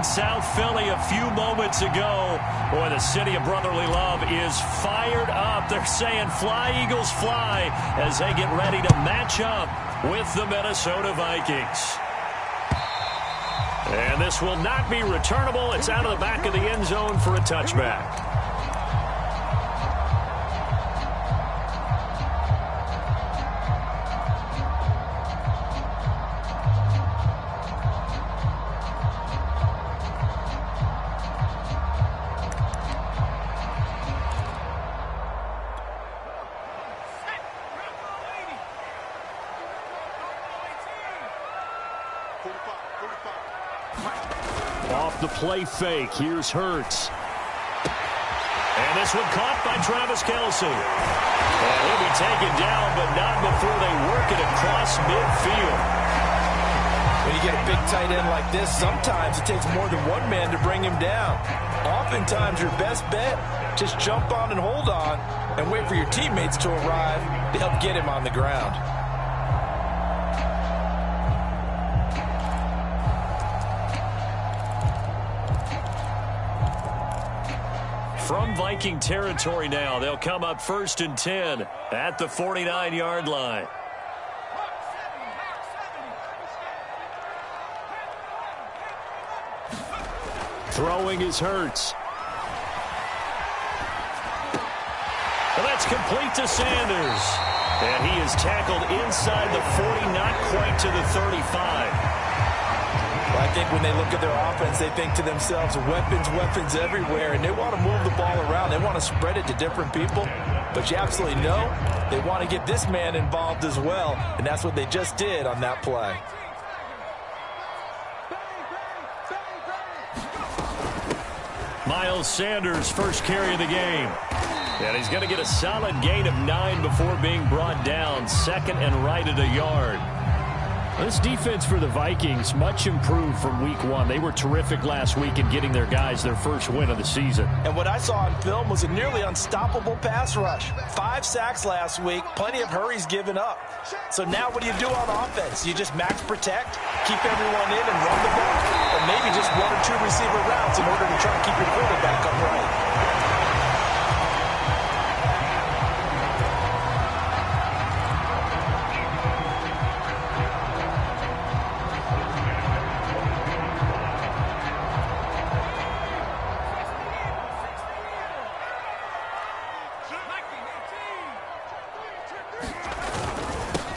in South Philly a few moments ago. Boy, the city of brotherly love is fired up. They're saying fly, Eagles, fly, as they get ready to match up with the Minnesota Vikings. And this will not be returnable. It's out of the back of the end zone for a touchback. Off the play fake, here's Hurts. And this one caught by Travis Kelce. And he'll be taken down, but not before they work it across midfield. When you get a big tight end like this, sometimes it takes more than one man to bring him down. Oftentimes, your best bet, just jump on and hold on and wait for your teammates to arrive to help get him on the ground. From Viking territory now, they'll come up 1st and 10 at the 49-yard line. Throwing is Hurts. And that's complete to Sanders. And he is tackled inside the 40, not quite to the 35. I think when they look at their offense, they think to themselves, weapons everywhere, and they want to move the ball around. They want to spread it to different people. But you absolutely know they want to get this man involved as well, and that's what they just did on that play. Miles Sanders, first carry of the game. And he's going to get a solid gain of 9 before being brought down. 2nd and right at a yard. This defense for the Vikings, much improved from week 1. They were terrific last week in getting their guys their first win of the season. And what I saw on film was a nearly unstoppable pass rush. 5 sacks last week, plenty of hurries given up. So now what do you do on offense? You just max protect, keep everyone in and run the ball, or maybe just 1 or 2 receiver routes in order to try and keep your quarterback upright.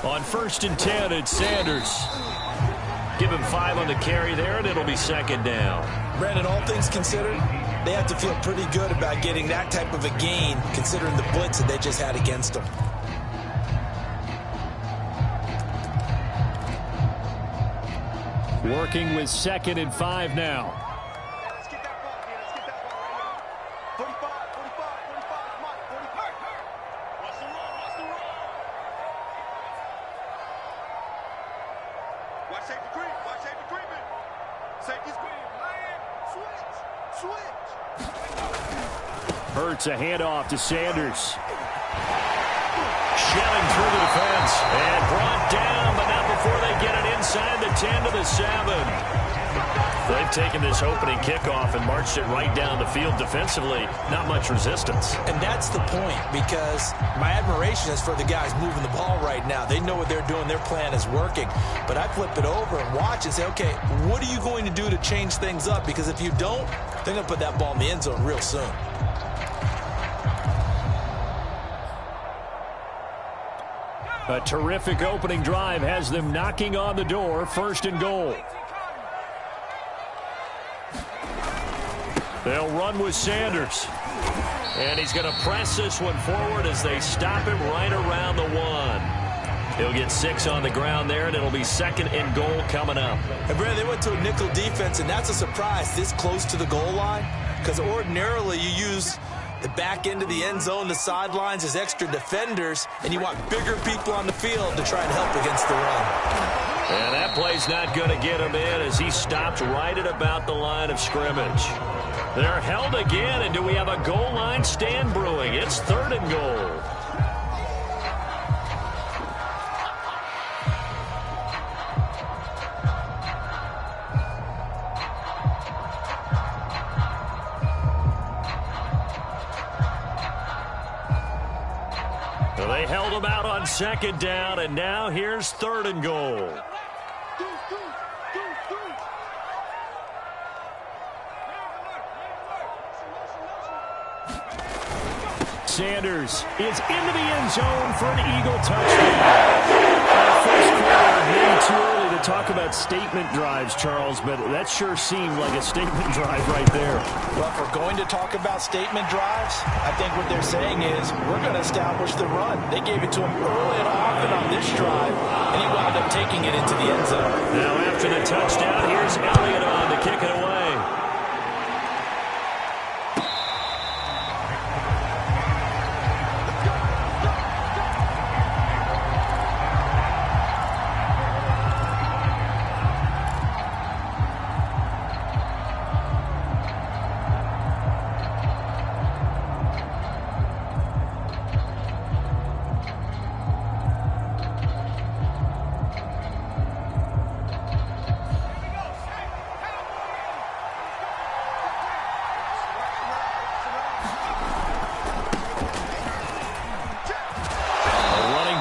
On 1st and 10, it's Sanders. Give him 5 on the carry there, and it'll be 2nd down. Brandon, all things considered, they have to feel pretty good about getting that type of a gain, considering the blitz that they just had against them. Working with 2nd and 5 now. Hurts a handoff to Sanders. Shelling through the defense and brought down, but not before they get it inside the 10 to the 7. They've taken this opening kickoff and marched it right down the field defensively. Not much resistance. And that's the point, because my admiration is for the guys moving the ball right now. They know what they're doing. Their plan is working. But I flip it over and watch and say, okay, what are you going to do to change things up? Because if you don't, they're going to put that ball in the end zone real soon. A terrific opening drive has them knocking on the door. 1st and goal. They'll run with Sanders. And he's going to press this one forward as they stop him right around the 1. He'll get 6 on the ground there, and it'll be 2nd and goal coming up. And Brad, they went to a nickel defense, and that's a surprise this close to the goal line, because ordinarily you use the back end of the end zone, the sidelines as extra defenders, and you want bigger people on the field to try and help against the run. And that play's not going to get him in as he stopped right at about the line of scrimmage. They're held again, and do we have a goal line stand brewing? It's 3rd and goal. They held him out on second down, and now here's 3rd and goal. Sanders is into the end zone for an Eagle touchdown. First quarter, maybe too early to talk about statement drives, Charles, but that sure seemed like a statement drive right there. Well, if we're going to talk about statement drives, I think what they're saying is we're going to establish the run. They gave it to him early and often on this drive, and he wound up taking it into the end zone. Now after the touchdown, here's Elliott on to kick it away.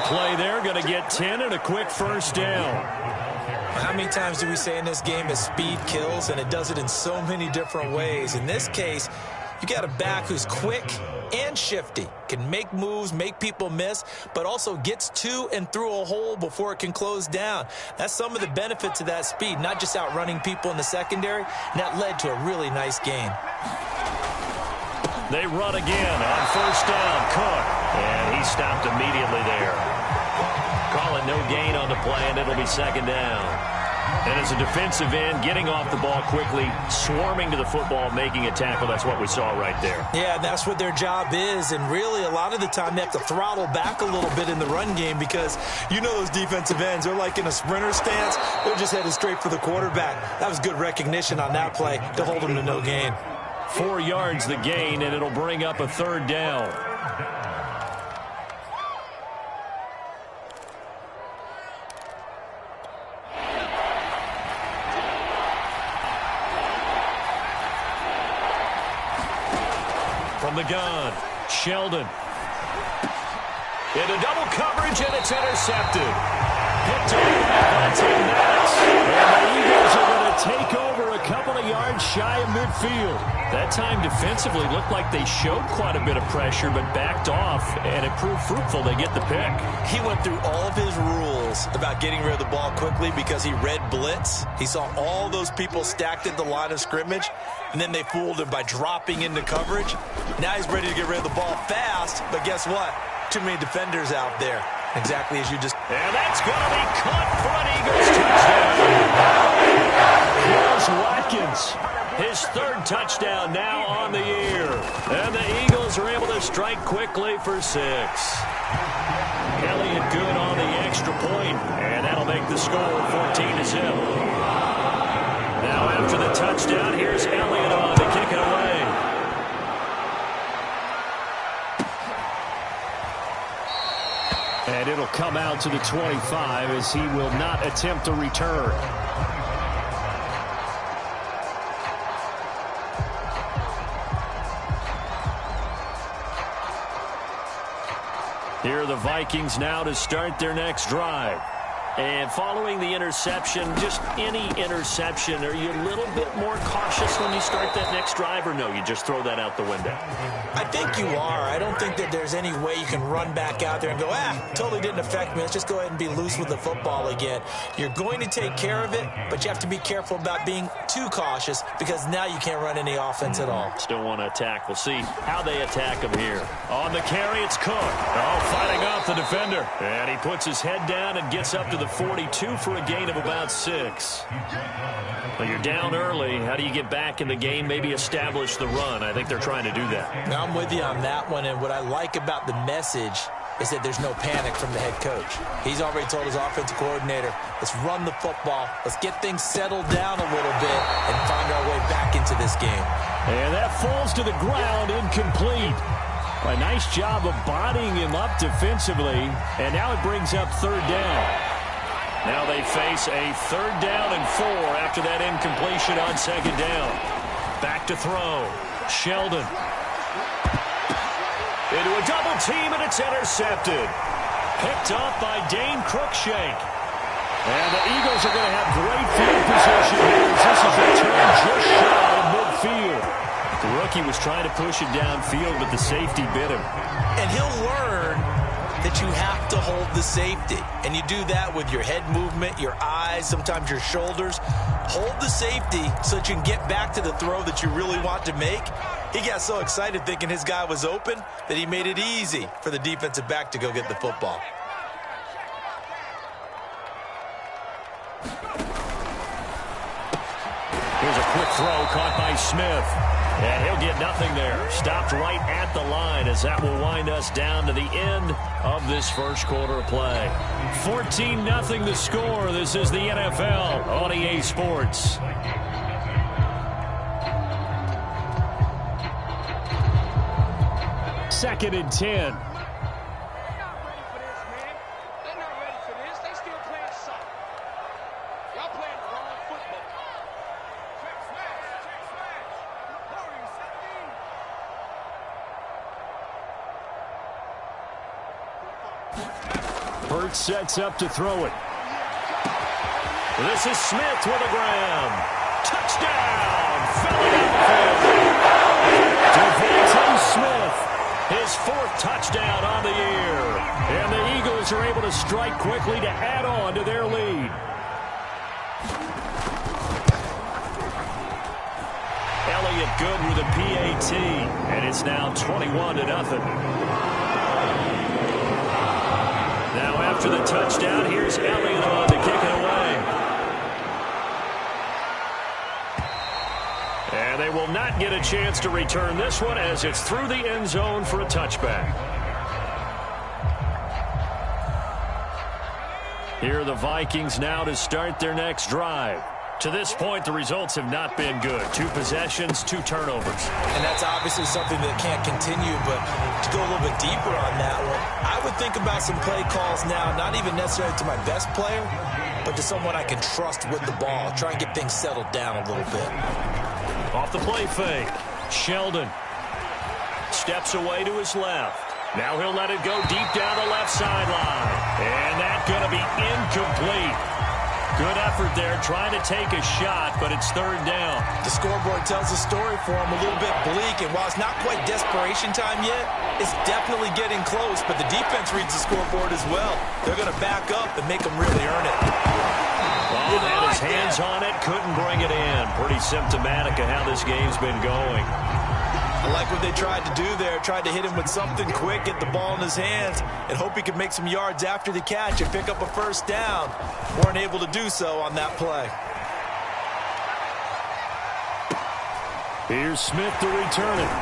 Play there, going to get 10 and a quick first down. How many times do we say in this game that speed kills, and it does it in so many different ways? In this case, you got a back who's quick and shifty, can make moves, make people miss, but also gets to and through a hole before it can close down. That's some of the benefits of that speed, not just outrunning people in the secondary, and that led to a really nice game. They run again on first down. Cook, and he stopped immediately there. Call it no gain on the play, and it'll be second down. And as a defensive end, getting off the ball quickly, swarming to the football, making a tackle, that's what we saw right there. Yeah, that's what their job is, and really a lot of the time they have to throttle back a little bit in the run game because you know those defensive ends, they're like in a sprinter stance. They're just headed straight for the quarterback. That was good recognition on that play to hold them to no gain. 4 yards the gain, and it'll bring up a 3rd down. From the gun, Sheldon. Into double coverage, and it's intercepted. Picked off by Tim Maddox. And the Eagles are going to take over a couple of yards shy of midfield. That time defensively looked like they showed quite a bit of pressure, but backed off, and it proved fruitful. They get the pick. He went through all of his rules about getting rid of the ball quickly because he read blitz. He saw all those people stacked at the line of scrimmage, and then they fooled him by dropping into coverage. Now he's ready to get rid of the ball fast, but guess what? Too many defenders out there. Exactly as you just... And that's going to be caught for an Eagles touchdown. Here's Watkins. His 3rd touchdown now on the year. And the Eagles are able to strike quickly for 6. Elliott good on the extra point, and that'll make the score 14-0. Now after the touchdown, here's Elliott on to kick it away. And it'll come out to the 25 as he will not attempt a return. Here are the Vikings now to start their next drive. And following the interception, just any interception, are you a little bit more cautious when you start that next drive, or no, you just throw that out the window? I think you are. I don't think that there's any way you can run back out there and go, totally didn't affect me. Let's just go ahead and be loose with the football again. You're going to take care of it, but you have to be careful about being too cautious because now you can't run any offense at all. Still want to attack. We'll see how they attack him here. On the carry, it's Cook. Oh, fighting off the defender. And he puts his head down and gets up to the 42 for a gain of about 6. Well, you're down early. How do you get back in the game, maybe establish the run? I think they're trying to do that. Now, I'm with you on that one, and what I like about the message is that there's no panic from the head coach. He's already told his offensive coordinator, let's run the football, let's get things settled down a little bit and find our way back into this game. And that falls to the ground, incomplete. A nice job of bodying him up defensively, and now it brings up 3rd down. Now they face a 3rd down and 4 after that incompletion on 2nd down. Back to throw. Sheldon. Into a double team, and it's intercepted. Picked off by Dane Cruikshank. And the Eagles are going to have great field position here as this is returned just shy of midfield. The rookie was trying to push it downfield, but the safety bit him. And he'll learn that you have to hold the safety. And you do that with your head movement, your eyes, sometimes your shoulders. Hold the safety so that you can get back to the throw that you really want to make. He got so excited thinking his guy was open that he made it easy for the defensive back to go get the football. Here's a quick throw caught by Smith. And he'll get nothing there. Stopped right at the line as that will wind us down to the end of this first quarter of play. 14-0 the score. This is the NFL on EA Sports. Second and 10. Hurts sets up to throw it. This is Smith with a grab. Touchdown! Devontae Smith, his fourth touchdown on the year. And the Eagles are able to strike quickly to add on to their lead. Elliott good with a PAT. And it's now 21-0. Now after the touchdown, here's Elliott on to kick it away. And they will not get a chance to return this one as it's through the end zone for a touchback. Here are the Vikings now to start their next drive. To this point, the results have not been good. 2 possessions, 2 turnovers. And that's obviously something that can't continue, but to go a little bit deeper on that one, I would think about some play calls now, not even necessarily to my best player, but to someone I can trust with the ball. Try and get things settled down a little bit. Off the play fake, Sheldon steps away to his left. Now he'll let it go deep down the left sideline. And that's going to be incomplete. Good effort there, trying to take a shot, but it's third down. The scoreboard tells the story for him, a little bit bleak, and while it's not quite desperation time yet, it's definitely getting close, but the defense reads the scoreboard as well. They're going to back up and make them really earn it. Oh, had his hands on it, couldn't bring it in. Pretty symptomatic of how this game's been going. I like what they tried to do there. Tried to hit him with something quick, get the ball in his hands, and hope he could make some yards after the catch and pick up a first down. Weren't able to do so on that play. Here's Smith to return it.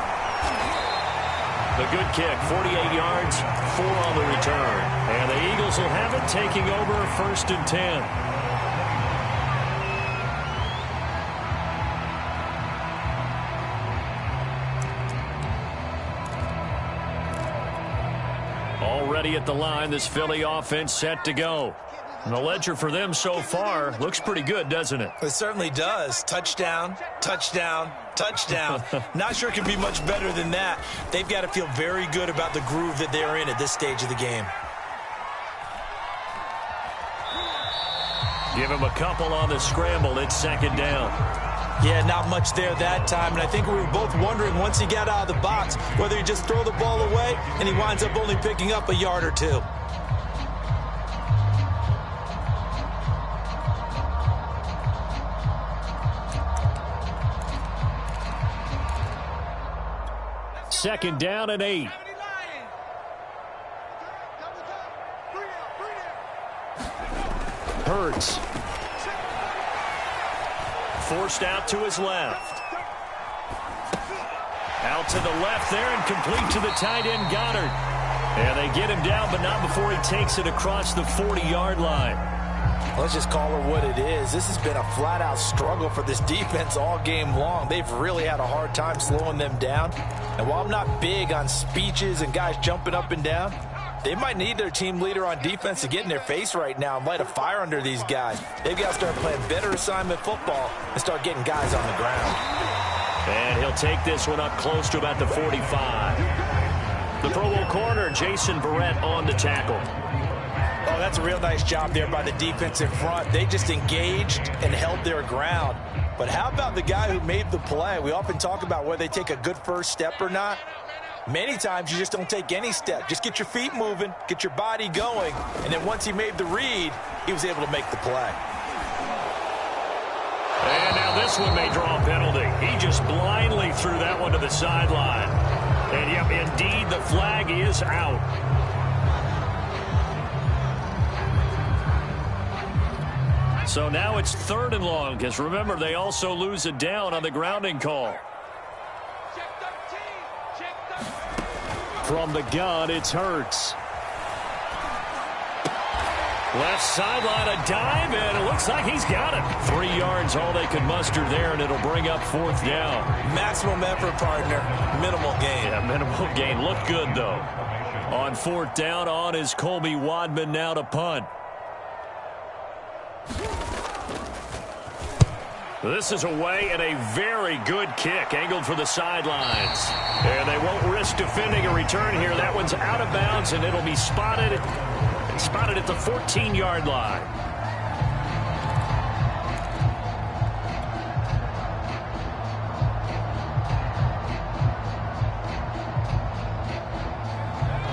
The good kick, 48 yards, 4 on the return. And the Eagles will have it, taking over first and 10. Already at the line, this Philly offense set to go. And the ledger for them so far looks pretty good, doesn't it? It certainly does. Touchdown, touchdown, touchdown. Not sure it can be much better than that. They've got to feel very good about the groove that they're in at this stage of the game. Give him a couple on the scramble. It's second down. Yeah, not much there that time, and I think we were both wondering once he got out of the box whether he just throw the ball away and he winds up only picking up a yard or 2. Second down and 8. Hurts. Forced out to his left. Out to the left there and complete to the tight end Goddard. And they get him down, but not before he takes it across the 40-yard line. Let's just call her what it is. This has been a flat-out struggle for this defense all game long. They've really had a hard time slowing them down. And while I'm not big on speeches and guys jumping up and down, they might need their team leader on defense to get in their face right now and light a fire under these guys. They've got to start playing better assignment football and start getting guys on the ground. And he'll take this one up close to about the 45. The Pro Bowl corner, Jason Verrett, on the tackle. That's a real nice job there by the defense in front. They just engaged and held their ground. But how about the guy who made the play? We often talk about whether they take a good first step or not. Many times you just don't take any step. Just get your feet moving, get your body going, and then once he made the read, he was able to make the play. And now this one may draw a penalty. He just blindly threw that one to the sideline. And, yep, indeed, the flag is out. So now it's 3rd and long, because remember, they also lose a down on the grounding call. From the gun, it's Hurts. Left sideline, a dive, and it looks like he's got it. 3 yards, all they could muster there, and it'll bring up 4th down. Maximum effort, partner. Minimal gain. Yeah, minimal gain. Looked good, though. On 4th down, on is Colby Wadman now to punt. This is away and a very good kick, angled for the sidelines. And they won't risk defending a return here. That one's out of bounds, and it'll be spotted at the 14-yard line.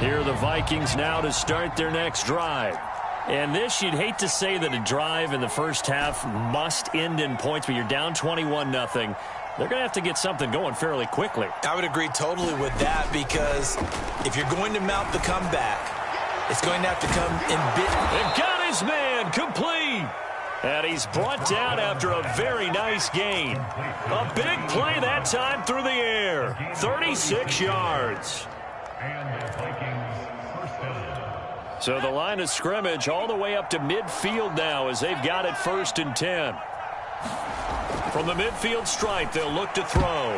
Here are the Vikings now to start their next drive. And this, you'd hate to say that a drive in the first half must end in points, but you're down 21-0. They're going to have to get something going fairly quickly. I would agree totally with that, because if you're going to mount the comeback, it's going to have to come in big. And got his man complete. And he's brought down after a very nice gain. A big play that time through the air. 36 yards. So the line of scrimmage all the way up to midfield now as they've got it 1st and 10. From the midfield stripe, they'll look to throw.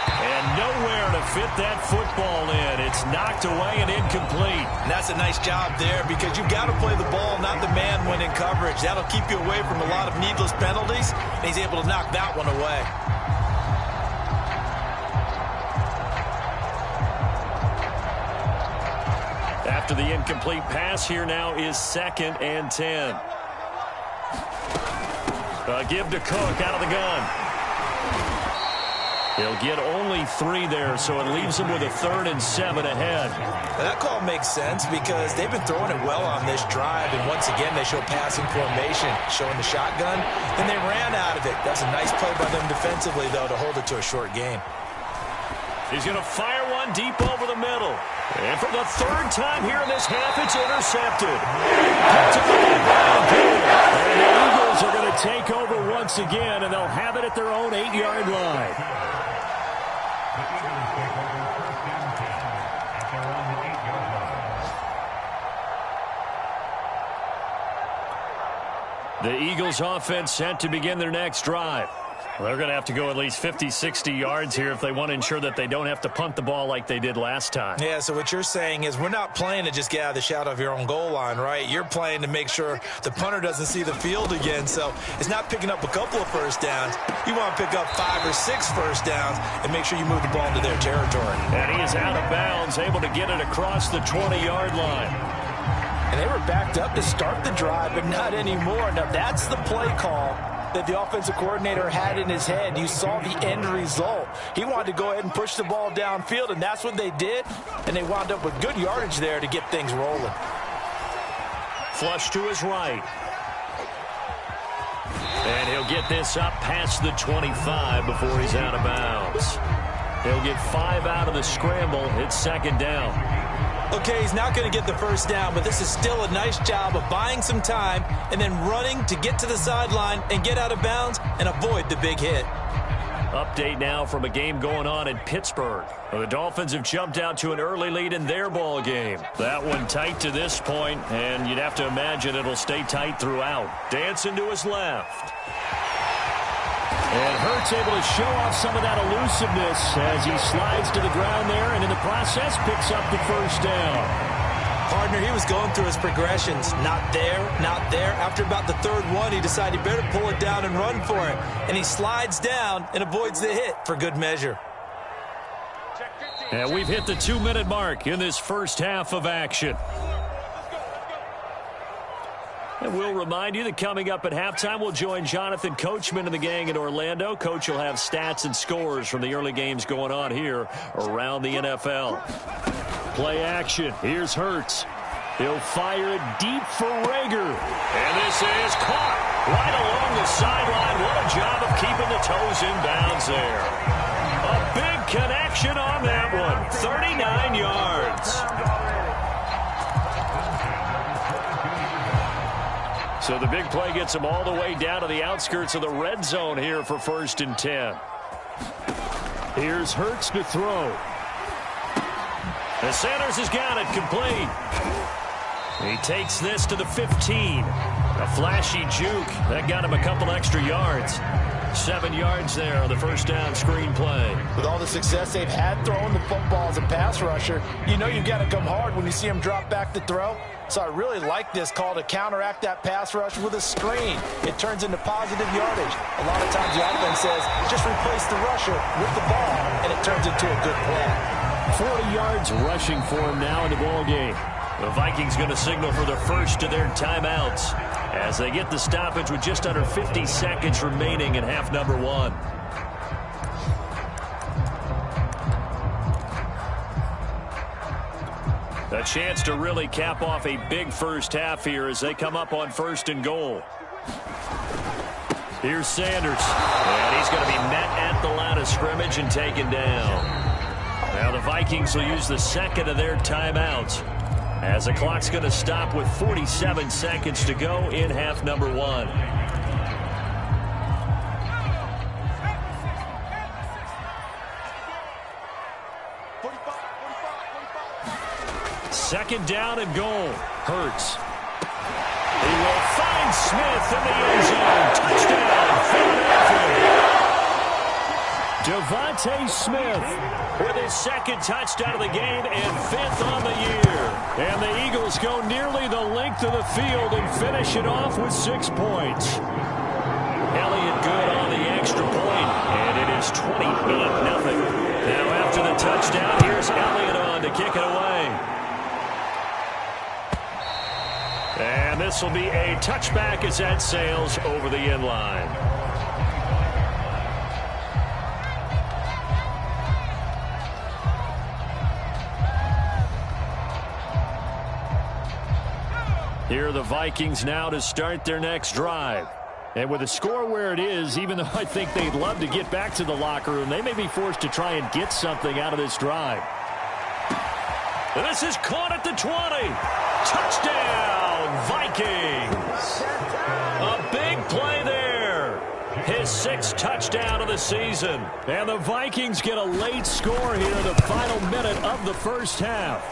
And nowhere to fit that football in. It's knocked away and incomplete. And that's a nice job there, because you've got to play the ball, not the man when in coverage. That'll keep you away from a lot of needless penalties, and he's able to knock that one away. After the incomplete pass, here now is 2nd and 10. Give to Cook out of the gun. He'll get only 3 there, so it leaves him with a 3rd and 7 ahead. Now that call makes sense, because they've been throwing it well on this drive, and once again they show passing formation, showing the shotgun. Then they ran out of it. That's a nice play by them defensively, though, to hold it to a short gain. He's going to fire one deep over the middle. And for the 3rd time here in this half, it's intercepted. And the Eagles are going to take over once again, and they'll have it at their own 8-yard line. The Eagles offense set to begin their next drive. Well, they're going to have to go at least 50, 60 yards here if they want to ensure that they don't have to punt the ball like they did last time. Yeah, so what you're saying is we're not playing to just get out of the shadow of your own goal line, right? You're playing to make sure the punter doesn't see the field again. So it's not picking up a couple of first downs. You want to pick up 5 or 6 first downs and make sure you move the ball into their territory. And he is out of bounds, able to get it across the 20-yard line. And they were backed up to start the drive, but not anymore. Now, that's the play call that the offensive coordinator had in his head. You saw the end result. He wanted to go ahead and push the ball downfield, and that's what they did. And they wound up with good yardage there to get things rolling. Flush to his right. And he'll get this up past the 25 before he's out of bounds. He'll get 5 out of the scramble. It's 2nd down. Okay, he's not going to get the first down, but this is still a nice job of buying some time and then running to get to the sideline and get out of bounds and avoid the big hit. Update now from a game going on in Pittsburgh. Well, the Dolphins have jumped out to an early lead in their ball game. That one tight to this point, and you'd have to imagine it'll stay tight throughout. Dancing to his left. And Hurts able to show off some of that elusiveness as he slides to the ground there, and in the process picks up the first down. Partner, he was going through his progressions. Not there, not there. After about the 3rd one, he decided he better pull it down and run for it. And he slides down and avoids the hit for good measure. And we've hit the 2-minute mark in this first half of action. And we'll remind you that coming up at halftime, we'll join Jonathan Coachman and the gang in Orlando. Coach will have stats and scores from the early games going on here around the NFL. Play action. Here's Hurts. He'll fire it deep for Rager. And this is caught right along the sideline. What a job of keeping the toes in bounds there. A big connection on that one. 39 yards. So the big play gets him all the way down to the outskirts of the red zone here for 1st and 10. Here's Hurts to throw. And Sanders has got it complete. He takes this to the 15. A flashy juke. That got him a couple extra yards. 7 yards there on the first down screen play. With all the success they've had throwing the football as a pass rusher, you know you've got to come hard when you see him drop back to throw. So I really like this call to counteract that pass rush with a screen. It turns into positive yardage. A lot of times the offense says, just replace the rusher with the ball, and it turns into a good play. 40 yards rushing for him now in the ball game. The Vikings going to signal for the first of their timeouts as they get the stoppage with just under 50 seconds remaining in half number 1. A chance to really cap off a big first half here as they come up on 1st and goal. Here's Sanders. And he's going to be met at the line of scrimmage and taken down. Now the Vikings will use the second of their timeouts as the clock's going to stop with 47 seconds to go in half number 1. Second down and goal. Hurts. He will find Smith in the end zone. Touchdown, Philadelphia. Devontae Smith with his second touchdown of the game and 5th on the year. And the Eagles go nearly the length of the field and finish it off with 6 points. Elliott good on the extra point, and it is 28-0. Now after the touchdown, here's Elliott on to kick it away. And this will be a touchback as that sails over the end line. Here are the Vikings now to start their next drive. And with the score where it is, even though I think they'd love to get back to the locker room, they may be forced to try and get something out of this drive. And this is caught at the 20. Touchdown, Vikings. A big play there. His 6th touchdown of the season. And the Vikings get a late score here in the final minute of the first half.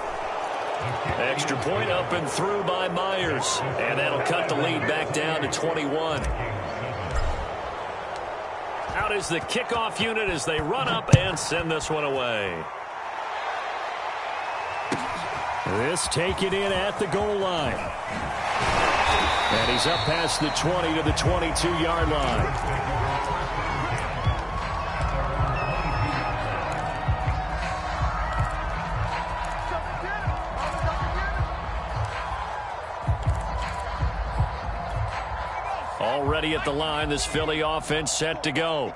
Extra point up and through by Myers. And that'll cut the lead back down to 21. Out is the kickoff unit as they run up and send this one away. This taken in at the goal line. And he's up past the 20 to the 22-yard line. Already at the line, this Philly offense set to go.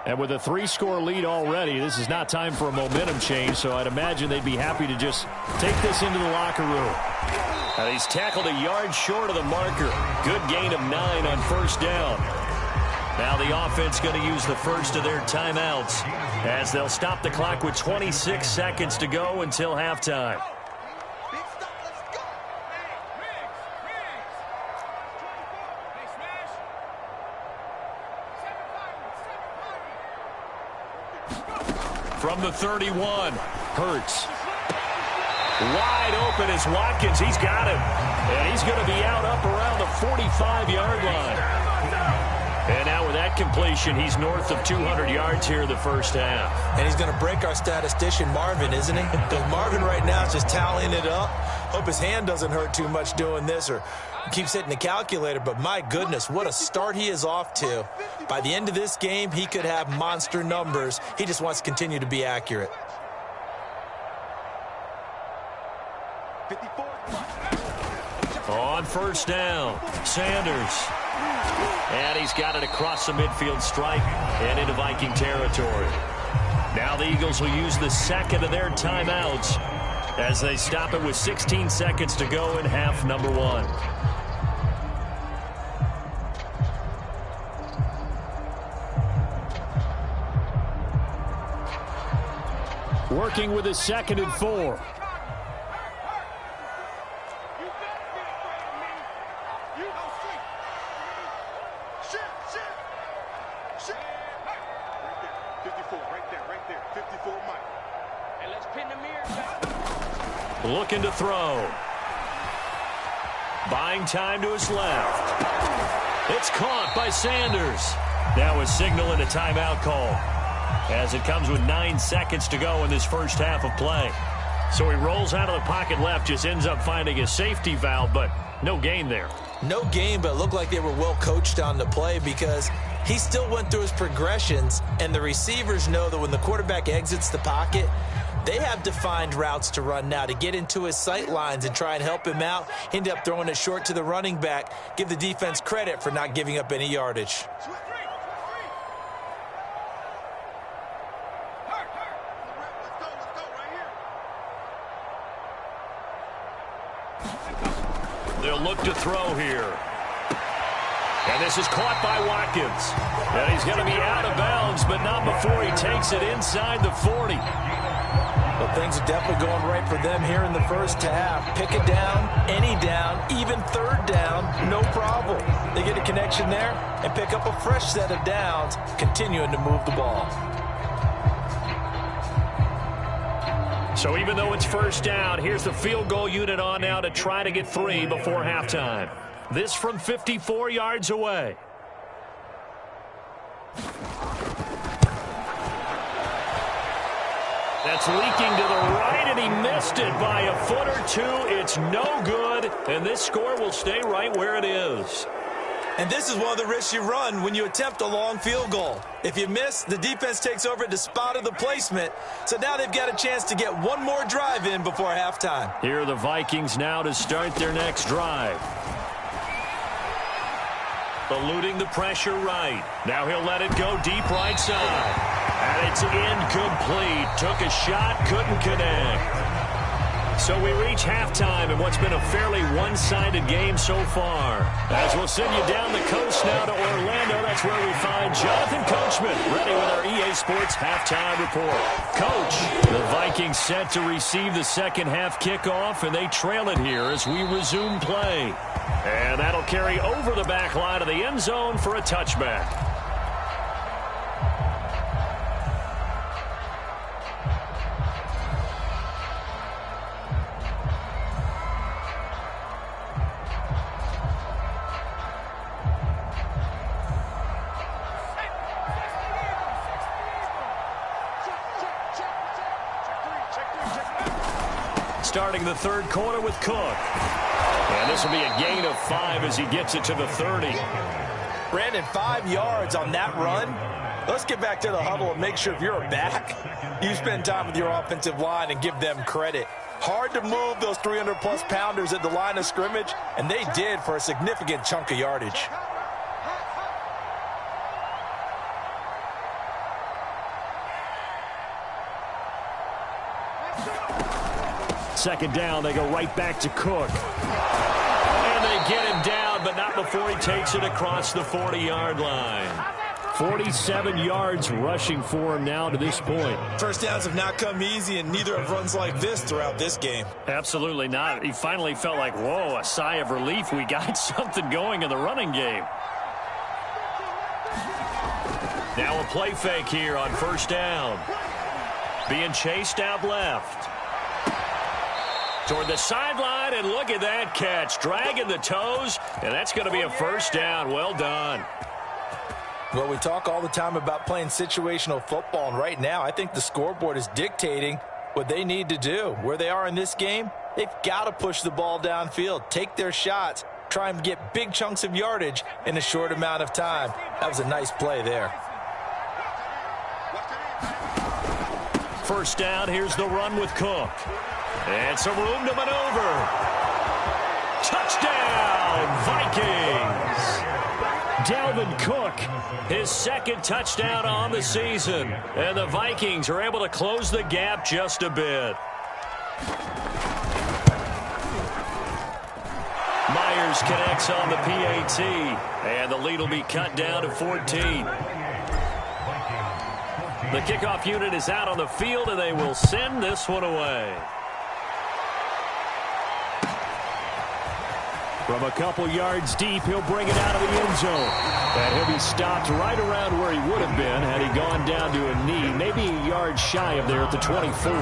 And with a 3-score lead already, this is not time for a momentum change, so I'd imagine they'd be happy to just take this into the locker room. He's tackled a yard short of the marker. Good gain of 9 on first down. Now the offense going to use the first of their timeouts as they'll stop the clock with 26 seconds to go until halftime. From the 31, Hurts. Wide open is Watkins. He's got him. And he's going to be out up around the 45-yard line. And now with that completion, he's north of 200 yards here in the first half. And he's going to break our statistician, Marvin, isn't he? Because Marvin right now is just tallying it up. Hope his hand doesn't hurt too much doing this or keeps hitting the calculator. But my goodness, what a start he is off to. By the end of this game, he could have monster numbers. He just wants to continue to be accurate. On first down. Sanders. And he's got it across the midfield stripe and into Viking territory. Now the Eagles will use the second of their timeouts as they stop it with 16 seconds to go in half number 1. Working with a 2nd and 4. Looking to throw. Buying time to his left. It's caught by Sanders. Now a signal and a timeout call, as it comes with 9 seconds to go in this first half of play. So he rolls out of the pocket left, just ends up finding a safety valve, but no gain there. No gain, but it looked like they were well coached on the play because he still went through his progressions, and the receivers know that when the quarterback exits the pocket, they have defined routes to run now to get into his sight lines and try and help him out. End up throwing it short to the running back. Give the defense credit for not giving up any yardage. They'll look to throw here. And this is caught by Watkins. And he's going to be out of bounds, but not before he takes it inside the 40. Well, things are definitely going right for them here in the first half. Pick it down, any down, even 3rd down, no problem. They get a connection there and pick up a fresh set of downs, continuing to move the ball. So even though it's first down, here's the field goal unit on now to try to get 3 before halftime. This from 54 yards away. That's leaking to the right, and he missed it by a foot or 2. It's no good, and this score will stay right where it is. And this is one of the risks you run when you attempt a long field goal. If you miss, the defense takes over at the spot of the placement. So now they've got a chance to get one more drive in before halftime. Here are the Vikings now to start their next drive. Eluding the pressure right. Now he'll let it go deep right side. And it's incomplete. Took a shot, couldn't connect. So we reach halftime in what's been a fairly one-sided game so far. As we'll send you down the coast now to Orlando, that's where we find Jonathan Coachman, ready with our EA Sports halftime report. Coach, the Vikings set to receive the second half kickoff, and they trail it here as we resume play. And that'll carry over the back line of the end zone for a touchback. Starting the third quarter with Cook. And this will be a gain of 5 as he gets it to the 30. Brandon, 5 yards on that run. Let's get back to the huddle and make sure if you're a back, you spend time with your offensive line and give them credit. Hard to move those 300-plus pounders at the line of scrimmage, and they did for a significant chunk of yardage. Second down, they go right back to Cook. And they get him down, but not before he takes it across the 40-yard line. 47 yards rushing for him now to this point. First downs have not come easy, and neither have runs like this throughout this game. Absolutely not. He finally felt like, whoa, a sigh of relief. We got something going in the running game. Now a play fake here on first down. Being chased out left. Toward the sideline, and look at that catch. Dragging the toes, and that's going to be a first down. Well done. Well, we talk all the time about playing situational football, and right now I think the scoreboard is dictating what they need to do. Where they are in this game, they've got to push the ball downfield, take their shots, try and get big chunks of yardage in a short amount of time. That was a nice play there. First down, here's the run with Cook. And some room to maneuver. Touchdown! touchdown, Vikings. Dalvin Cook, his second touchdown on the season. And the Vikings are able to close the gap just a bit. Myers connects on the PAT, and the lead will be cut down to 14. The kickoff unit is out on the field, and they will send this one away. From a couple yards deep, he'll bring it out of the end zone. And he'll be stopped right around where he would have been had he gone down to a knee, maybe a yard shy of there at the 24.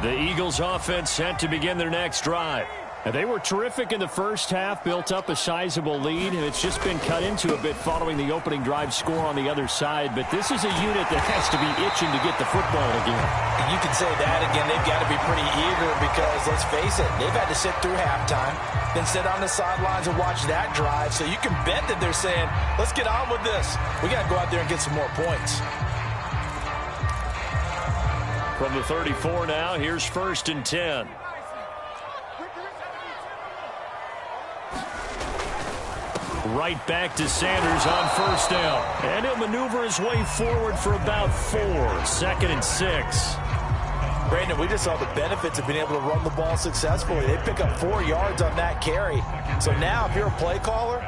The Eagles offense set to begin their next drive. And they were terrific in the first half, built up a sizable lead, and it's just been cut into a bit following the opening drive score on the other side. But this is a unit that has to be itching to get the football again. You can say that again. They've got to be pretty eager because, let's face it, they've had to sit through halftime, then sit on the sidelines and watch that drive. So you can bet that they're saying, let's get on with this. We got to go out there and get some more points. From the 34 now, here's 1st and 10. Right back to Sanders on 1st down. And he'll maneuver his way forward for about 4. 2nd and 6. Brandon, we just saw the benefits of being able to run the ball successfully. They pick up 4 yards on that carry. So now if you're a play caller,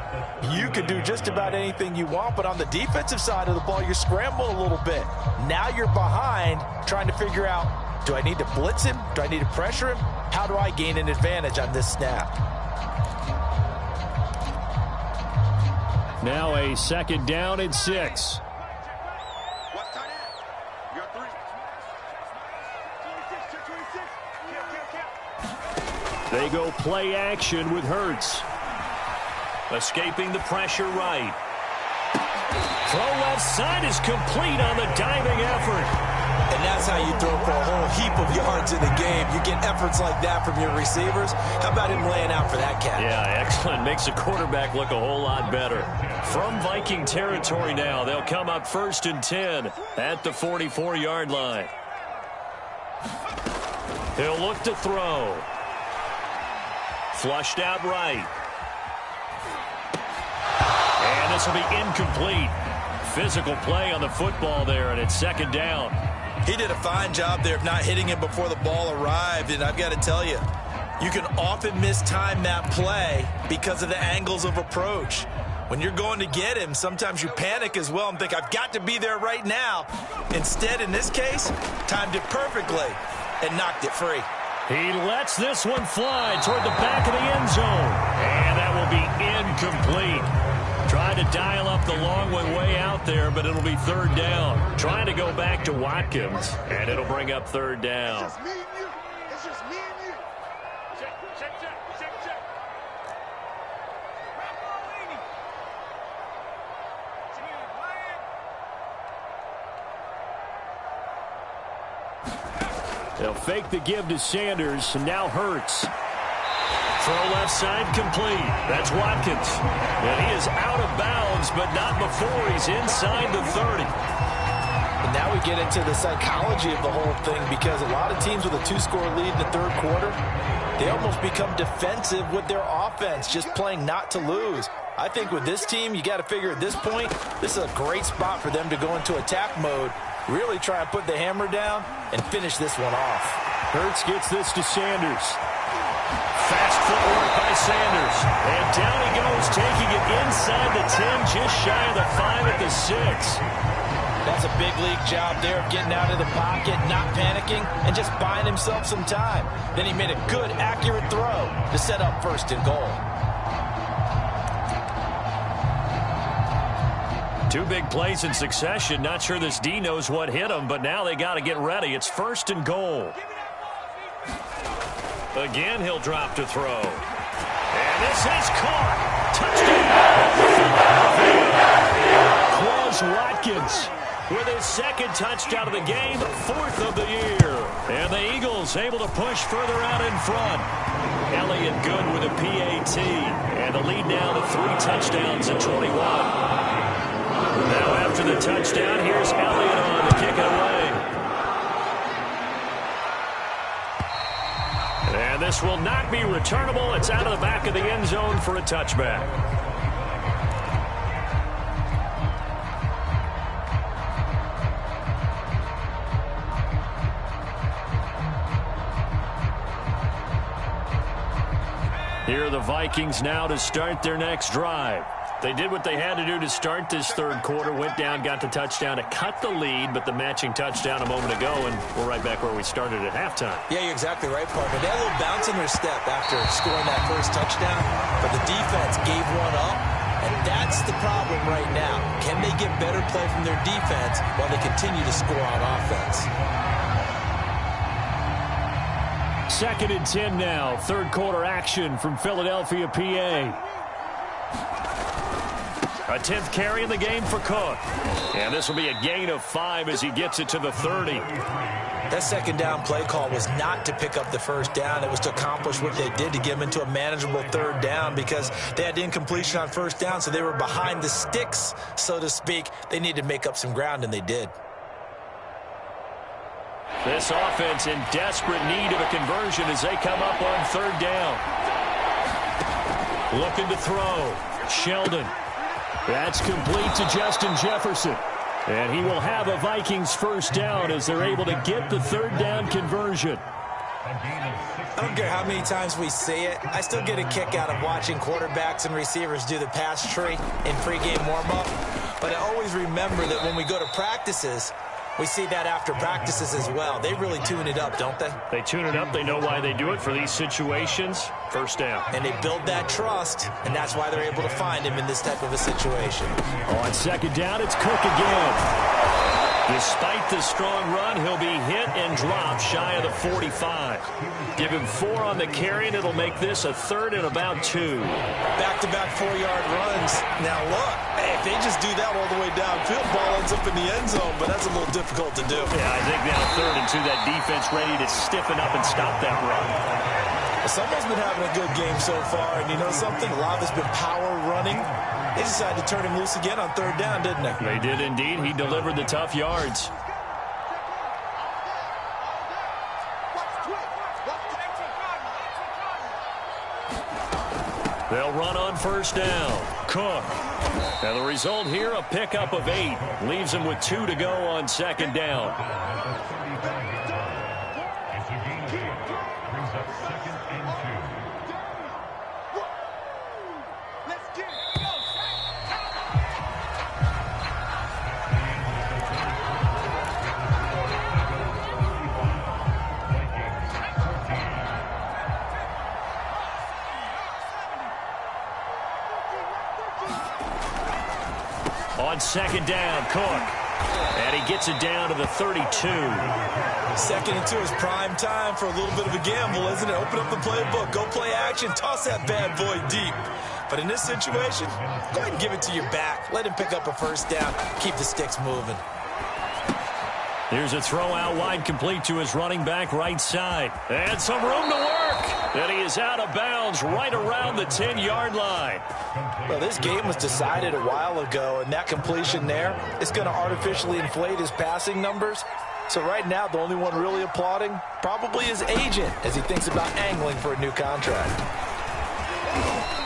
you can do just about anything you want. But on the defensive side of the ball, you're scrambling a little bit. Now you're behind trying to figure out, do I need to blitz him? Do I need to pressure him? How do I gain an advantage on this snap? Now a 2nd down and 6. They go play action with Hurts. Escaping the pressure right. Throw left side is complete on the diving effort. And that's how you throw for a whole heap of yards in the game. You get efforts like that from your receivers. How about him laying out for that cat? Yeah, excellent. Makes the quarterback look a whole lot better. From Viking territory now, they'll come up 1st and 10 at the 44-yard line. He'll look to throw. Flushed out right. And this will be incomplete. Physical play on the football there, and it's 2nd down. He did a fine job there of not hitting him before the ball arrived, and I've got to tell you, you can often mistime that play because of the angles of approach. When you're going to get him, sometimes you panic as well and think, I've got to be there right now. Instead, in this case, timed it perfectly and knocked it free. He lets this one fly toward the back of the end zone, and that will be incomplete. Trying to dial up the long one way out there, but it'll be 3rd down. Trying to go back to Watkins, and it'll bring up 3rd down. It's just me and you. It's just me and you. Check. They'll fake the give to Sanders, and now Hurts. Throw left side complete. That's Watkins. And he is out of bounds, but not before he's inside the 30. And now we get into the psychology of the whole thing because a lot of teams with a 2-score lead in the 3rd quarter, they almost become defensive with their offense, just playing not to lose. I think with this team, you got to figure at this point, this is a great spot for them to go into attack mode, really try and put the hammer down and finish this one off. Hurts gets this to Sanders. Fast footwork by Sanders. And down he goes, taking it inside the 10, just shy of the 5 at the 6. That's a big league job there of getting out of the pocket, not panicking, and just buying himself some time. Then he made a good, accurate throw to set up 1st and goal. 2 big plays in succession. Not sure this D knows what hit him, but now they got to get ready. It's 1st and goal. Again, he'll drop to throw. And this is caught. Touchdown. Quez Watkins with his 2nd touchdown of the game, 4th of the year. And the Eagles able to push further out in front. Elliott good with a PAT. And the lead now to 3 touchdowns at 21. Now after the touchdown, here's Elliott on to kick it away. pass will not be returnable. It's out of the back of the end zone for a touchback. Here are the Vikings now to start their next drive. They did what they had to do to start this third quarter, went down, got the touchdown to cut the lead, but the matching touchdown a moment ago, and we're right back where we started at halftime. Yeah, you're exactly right, partner. They had a little bounce in their step after scoring that first touchdown, but the defense gave one up, and that's the problem right now. Can they get better play from their defense while they continue to score on offense? 2nd and 10 now. Third quarter action from Philadelphia, PA. A 10th carry in the game for Cook. And this will be a gain of 5 as he gets it to the 30. That second down play call was not to pick up the first down. It was to accomplish what they did to get them into a manageable third down because they had incompletion on first down, so they were behind the sticks, so to speak. They needed to make up some ground, and they did. This offense in desperate need of a conversion as they come up on third down. Looking to throw. Sheldon. That's complete to Justin Jefferson. And he will have a Vikings first down as they're able to get the third down conversion. I don't care how many times we see it. I still get a kick out of watching quarterbacks and receivers do the pass tree in pregame warm-up. But I always remember that when we go to practices, we see that after practices as well. They really tune it up, don't they? They tune it up. They know why they do it for these situations. First down. And they build that trust, and that's why they're able to find him in this type of a situation. On second down, it's Cook again. Despite the strong run, he'll be hit and dropped shy of the 45. Give him 4 on the carry, and it'll make this a 3rd and about 2. Back-to-back 4-yard runs. Now look, hey, if they just do that all the way downfield, ball ends up in the end zone, but that's a little difficult to do. Yeah, I think now 3rd and 2, that defense ready to stiffen up and stop that run. Someone's been having a good game so far, and you know something? A lot of it's been power running. They decided to turn him loose again on third down, didn't they? They did indeed. He delivered the tough yards. They'll run on first down. Cook. And the result here, a pickup of 8. Leaves him with 2 to go on second down. On second down, Cook. And he gets it down to the 32. 2nd and 2 is prime time for a little bit of a gamble, isn't it? Open up the playbook, go play action, toss that bad boy deep. But in this situation, go ahead and give it to your back. Let him pick up a first down. Keep the sticks moving. Here's a throw out wide, complete to his running back right side. And some room to work. And he is out of bounds right around the 10-yard line. Well, this game was decided a while ago, and that completion there is going to artificially inflate his passing numbers. So right now, the only one really applauding probably his agent as he thinks about angling for a new contract.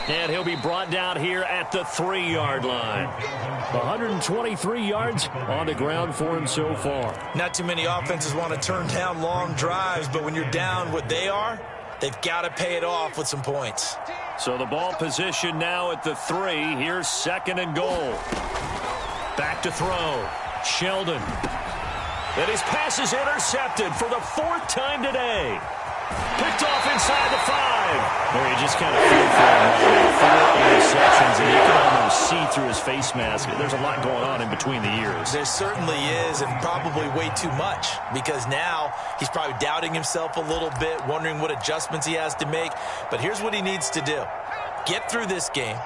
And he'll be brought down here at the 3-yard line. 123 yards on the ground for him so far. Not too many offenses want to turn down long drives, but when you're down what they are, they've got to pay it off with some points. So the ball position now at the 3. Here's 2nd and goal. Back to throw. Sheldon. And his pass is intercepted for the 4th time today. Picked off inside the 5. There you just kind of feel for him. 4 interceptions, and you can almost see through his face mask. There's a lot going on in between the ears. There certainly is, and probably way too much, because now he's probably doubting himself a little bit, wondering what adjustments he has to make. But here's what he needs to do. Get through this game.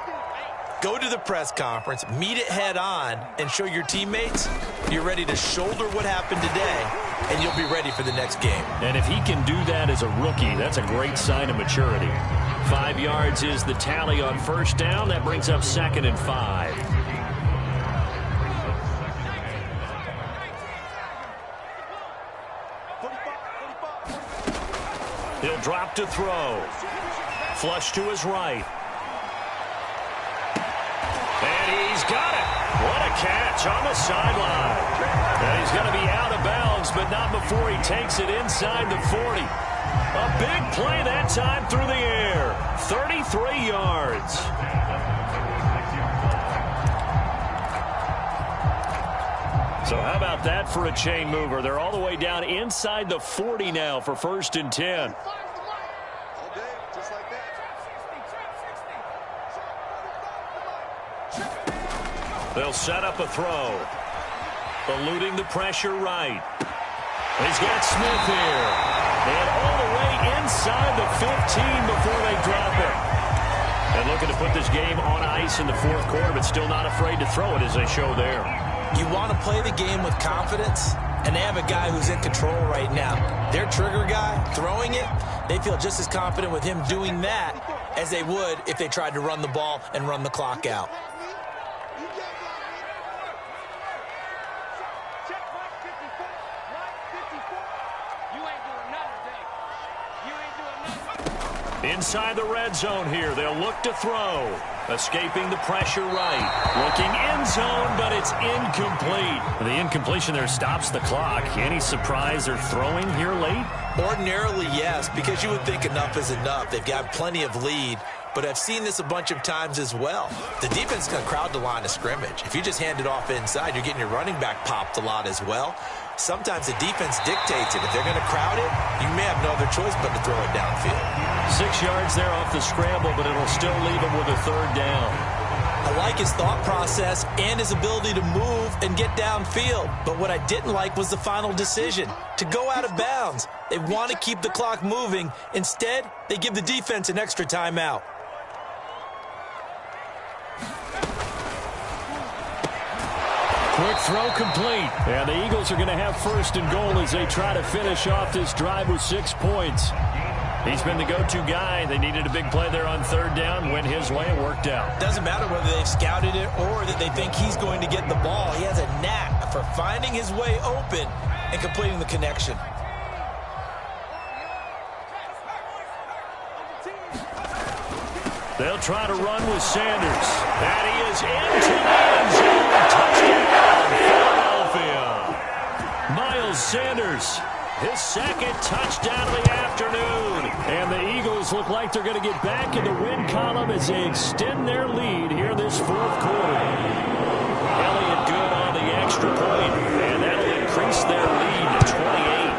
Go to the press conference, meet it head on, and show your teammates you're ready to shoulder what happened today, and you'll be ready for the next game. And if he can do that as a rookie, that's a great sign of maturity. 5 yards is the tally on first down. That brings up 2nd and 5. He'll drop to throw. Flush to his right. And he's got it. What a catch on the sideline. And he's going to be out of bounds, but not before he takes it inside the 40. A big play that time through the air. 33 yards. So how about that for a chain mover? They're all the way down inside the 40 now for 1st and 10. They'll set up a throw. Eluding the pressure right. He's got Smith here. And all the way inside the 15 before they drop it. And looking to put this game on ice in the 4th quarter, but still not afraid to throw it as they show there. You want to play the game with confidence, and they have a guy who's in control right now. Their trigger guy, throwing it, they feel just as confident with him doing that as they would if they tried to run the ball and run the clock out. Inside the red zone here, they'll look to throw. Escaping the pressure right. Looking end zone, but it's incomplete. The incompletion there stops the clock. Any surprise they're throwing here late? Ordinarily, yes, because you would think enough is enough. They've got plenty of lead, but I've seen this a bunch of times as well. The defense is going to crowd the line of scrimmage. If you just hand it off inside, you're getting your running back popped a lot as well. Sometimes the defense dictates it. If they're going to crowd it, you may have no other choice but to throw it downfield. 6 yards there off the scramble, but it'll still leave him with a 3rd down. I like his thought process and his ability to move and get downfield. But what I didn't like was the final decision, to go out of bounds. They want to keep the clock moving. Instead, they give the defense an extra timeout. Quick throw complete. And the Eagles are going to have 1st and goal as they try to finish off this drive with 6 points. He's been the go-to guy. They needed a big play there on 3rd down. Went his way. It worked out. Doesn't matter whether they've scouted it or that they think he's going to get the ball. He has a knack for finding his way open and completing the connection. They'll try to run with Sanders. And he is into the end zone. Touchdown, Philadelphia. Miles Sanders, his 2nd touchdown of the afternoon. And the Eagles look like they're going to get back in the win column as they extend their lead here this 4th quarter. Elliott good on the extra point, and that'll increase their lead to 28.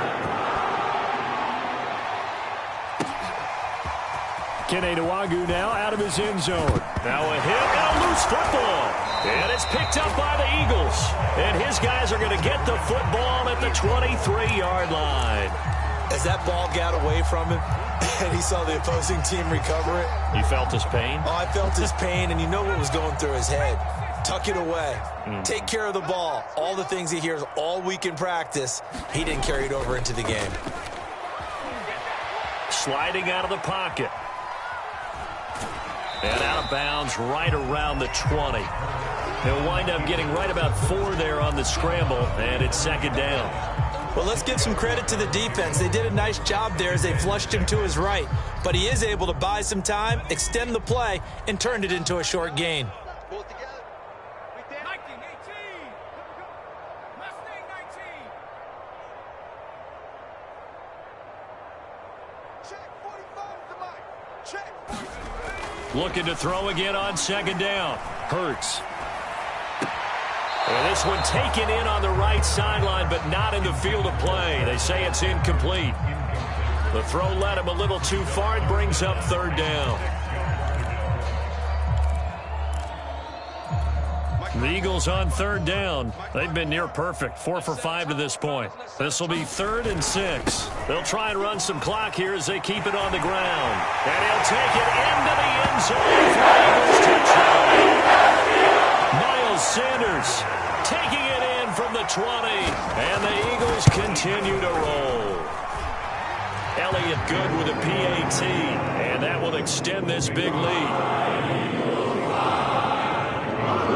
Kene Nwangwu now out of his end zone. Now a hit and a loose football. And it's picked up by the Eagles. And his guys are going to get the football at the 23-yard line. As that ball got away from him and he saw the opposing team recover it. You felt his pain? Oh, I felt his pain, and you know what was going through his head. Tuck it away. Take care of the ball. All the things he hears all week in practice, he didn't carry it over into the game. Sliding out of the pocket. And out of bounds right around the 20. He'll wind up getting right about 4 there on the scramble, and it's 2nd down. Well, let's give some credit to the defense. They did a nice job there as they flushed him to his right. But he is able to buy some time, extend the play, and turned it into a short gain. Looking to throw again on 2nd down. Hurts. And this one taken in on the right sideline, but not in the field of play. They say it's incomplete. The throw led him a little too far. It brings up 3rd down. The Eagles on 3rd down. They've been near perfect. 4 for 5 to this point. This will be 3rd and 6. They'll try and run some clock here as they keep it on the ground. And he'll take it into the end zone for Eagles touchdown. Miles Sanders taking it in from the 20. And the Eagles continue to roll. Elliott good with a PAT. And that will extend this big lead.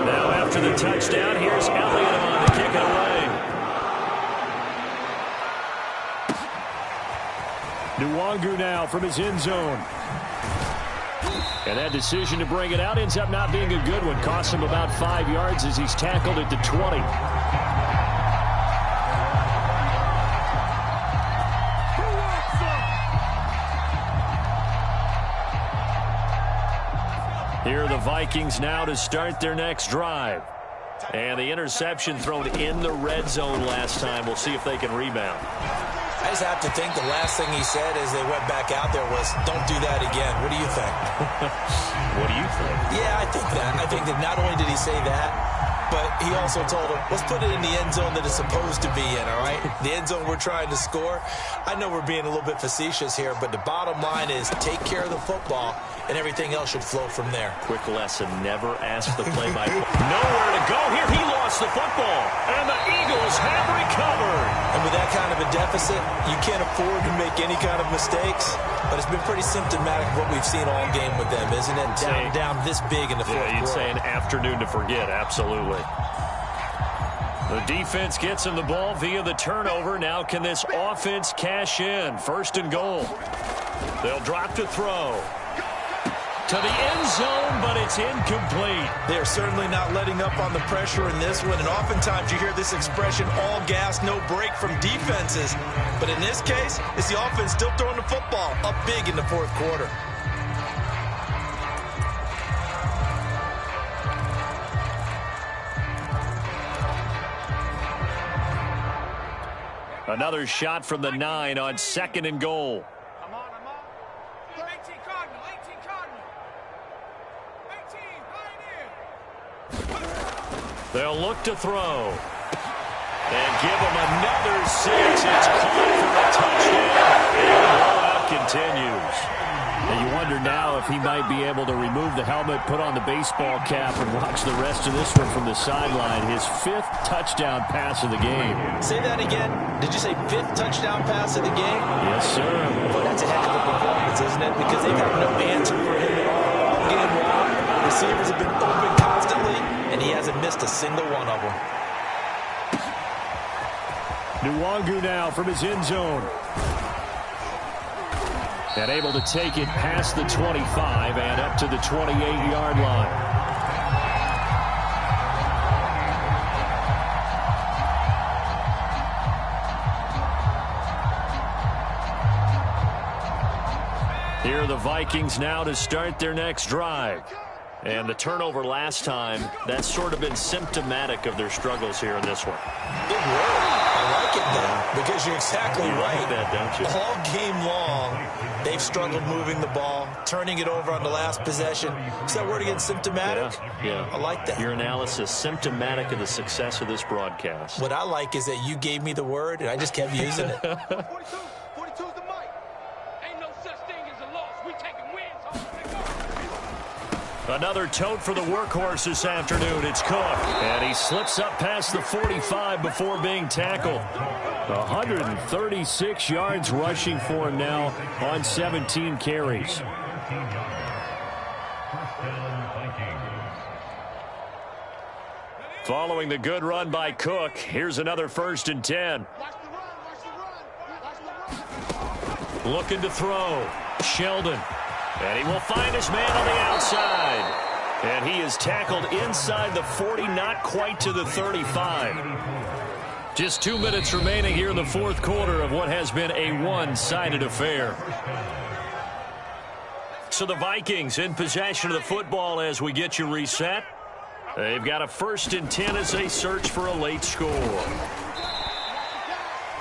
Now after the touchdown, here's Elliott on to kick it away. Nwangu now from his end zone. And that decision to bring it out ends up not being a good one. Costs him about 5 yards as he's tackled at the 20. Here are the Vikings now to start their next drive. And the interception thrown in the red zone last time. We'll see if they can rebound. I just have to think the last thing he said as they went back out there was, don't do that again. What do you think? What do you think? Yeah, I think that. I think that not only did he say that, but he also told him, let's put it in the end zone that it's supposed to be in, all right? The end zone we're trying to score. I know we're being a little bit facetious here, but the bottom line is take care of the football, and everything else should flow from there. Quick lesson, never ask the play-by-play. Nowhere to go here. He lost the football, and the Eagles have recovered. And with that kind of a deficit, you can't afford to make any kind of mistakes, but it's been pretty symptomatic of what we've seen all game with them, isn't it? Down this big in the fourth quarter. You'd say an afternoon to forget, absolutely. The defense gets him the ball via the turnover. Now can this offense cash in? 1st and goal. They'll drop to throw. To the end zone, but it's incomplete. They're certainly not letting up on the pressure in this one, and oftentimes you hear this expression, all gas, no break from defenses. But in this case, it's the offense still throwing the football up big in the fourth quarter. Another shot from the 9 on 2nd and goal. I'm on. 18 Cardinal, 18 Cardinal. 18, Pioneer. They'll look to throw. And give him another 6. It's caught for a touchdown. And the blowout continues. And you wonder now if he might be able to remove the helmet, put on the baseball cap, and watch the rest of this one from the sideline. His 5th touchdown pass of the game. Say that again. Did you say 5th touchdown pass of the game? Yes, sir. Well, that's a heck of a performance, isn't it? Because they've had no answer for him at all game long. Receivers have been open constantly, and he hasn't missed a single one of them. Nwangu now from his end zone. And able to take it past the 25 and up to the 28-yard line. Here are the Vikings now to start their next drive. And the turnover last time, that's sort of been symptomatic of their struggles here in this one. Good word. I like it, though, because you're exactly right. Like that, don't you? All game long, they've struggled moving the ball, turning it over on the last possession. Is that word again, symptomatic? Yeah. I like that. Your analysis, symptomatic of the success of this broadcast. What I like is that you gave me the word, and I just kept using it. 42's the mic. Ain't no such thing as a loss. We taking wins. Another tote for the workhorse this afternoon. It's Cook. And he slips up past the 45 before being tackled. 136 yards rushing for him now on 17 carries. Following the good run by Cook, here's another 1st and 10. Looking to throw. Sheldon. And he will find his man on the outside. And he is tackled inside the 40, not quite to the 35. Just 2 minutes remaining here in the fourth quarter of what has been a one-sided affair. So the Vikings in possession of the football as we get you reset. They've got a 1st and 10 as they search for a late score.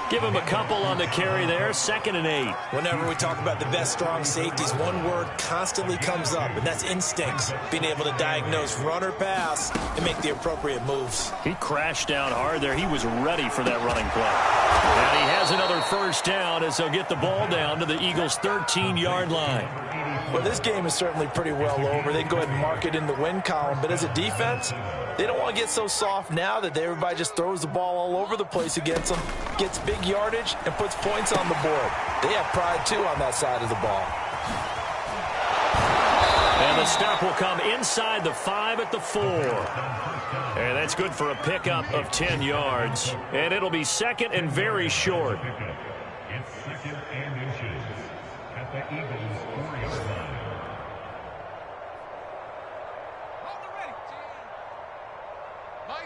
Give him a couple on the carry there. 2nd and 8. Whenever we talk about the best strong safeties, one word constantly comes up, and that's instincts. Being able to diagnose run or pass and make the appropriate moves. He crashed down hard there. He was ready for that running play. And he has another 1st down as they'll get the ball down to the Eagles' 13-yard line. Well, this game is certainly pretty well over. They can go ahead and mark it in the win column. But as a defense, they don't want to get so soft now that everybody just throws the ball all over the place against them, gets big yardage, and puts points on the board. They have pride, too, on that side of the ball. And the stop will come inside the 5 at the 4. And that's good for a pickup of 10 yards. And it'll be 2nd and very short.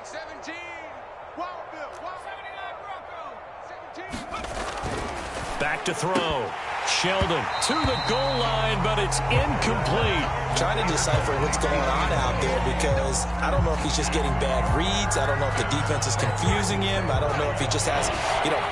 Take 17. Wild Bill. 79 Broncos. 17. Back to throw. Sheldon to the goal line, but it's incomplete. Trying to decipher what's going on out there because I don't know if he's just getting bad reads. I don't know if the defense is confusing him. I don't know if he just has,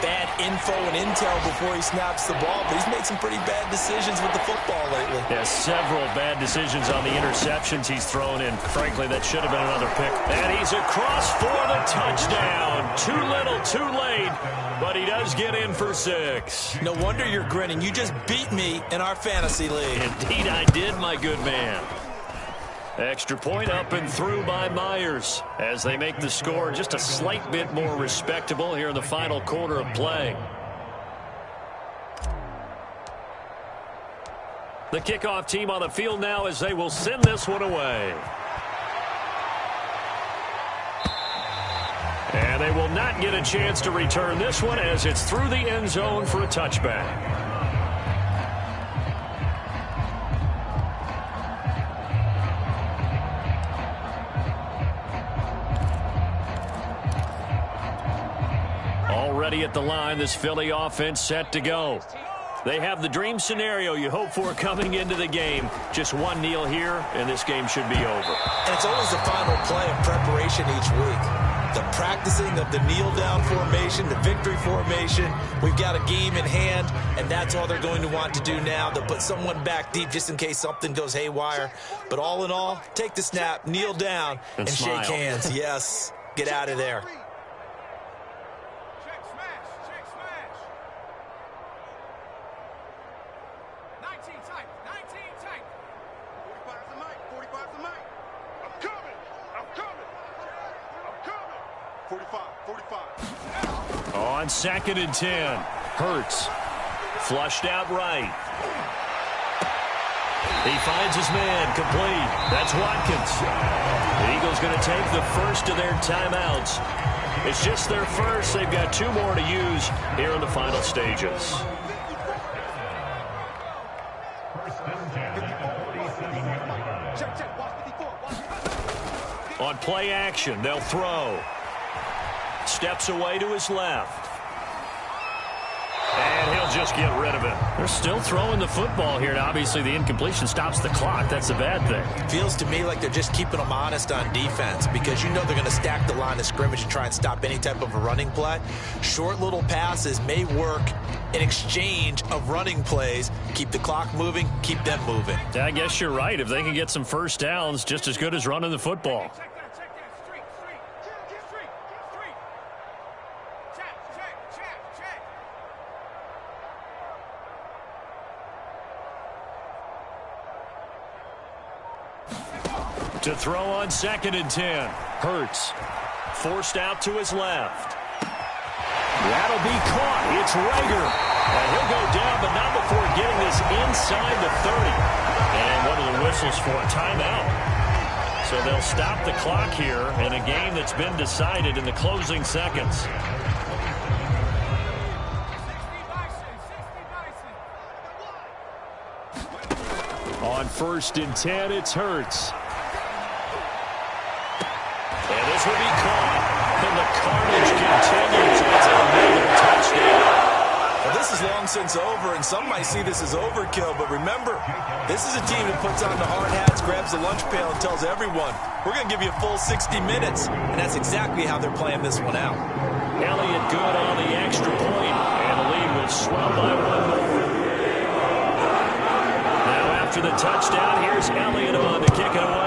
bad info and intel before he snaps the ball. But he's made some pretty bad decisions with the football lately. Yeah, several bad decisions on the interceptions he's thrown in. Frankly, that should have been another pick. And he's across for the touchdown. Too little, too late, but he does get in for 6. No wonder you're grinning. You just beat me in our fantasy league. Indeed I did, my good man. Extra point up and through by Myers as they make the score just a slight bit more respectable here in the final quarter of play. The kickoff team on the field now as they will send this one away. And they will not get a chance to return this one as it's through the end zone for a touchback. Already at the line, this Philly offense set to go. They have the dream scenario you hope for coming into the game. Just one kneel here, and this game should be over. And it's always the final play of preparation each week. The practicing of the kneel-down formation, the victory formation. We've got a game in hand, and that's all they're going to want to do now. They'll put someone back deep just in case something goes haywire. But all in all, take the snap, kneel down, and shake hands. Yes, get out of there. On 2nd and 10, Hurts flushed out right. He finds his man complete. That's Watkins. The Eagles going to take the first of their timeouts. It's just their first. They've got 2 more to use here in the final stages. On play action, they'll throw. Steps away to his left. And he'll just get rid of it. They're still throwing the football here, and obviously the incompletion stops the clock. That's a bad thing. Feels to me like they're just keeping them honest on defense because they're going to stack the line of scrimmage and try and stop any type of a running play. Short little passes may work in exchange of running plays. Keep the clock moving, keep them moving. I guess you're right. If they can get some first downs, just as good as running the football. To throw on 2nd and 10. Hurts forced out to his left. That'll be caught. It's Rager. And he'll go down, but not before getting this inside the 30. And what are the whistles for? A timeout. So they'll stop the clock here in a game that's been decided in the closing seconds. On 1st and 10, it's Hurts. And this will be caught. And the carnage continues. It's another touchdown. Well, this is long since over, and some might see this as overkill. But remember, this is a team that puts on the hard hats, grabs the lunch pail, and tells everyone, we're going to give you a full 60 minutes. And that's exactly how they're playing this one out. Elliott good on the extra point, and the lead will swell by 1 more. Now after the touchdown, here's Elliott on to kick it away.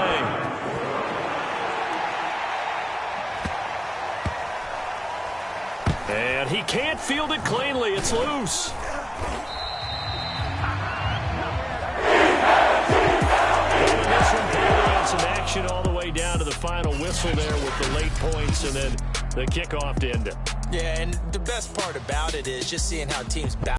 And he can't field it cleanly. It's loose. Some action all the way down to the final whistle there with the late points and then the kickoff to end it. Yeah, and the best part about it is just seeing how teams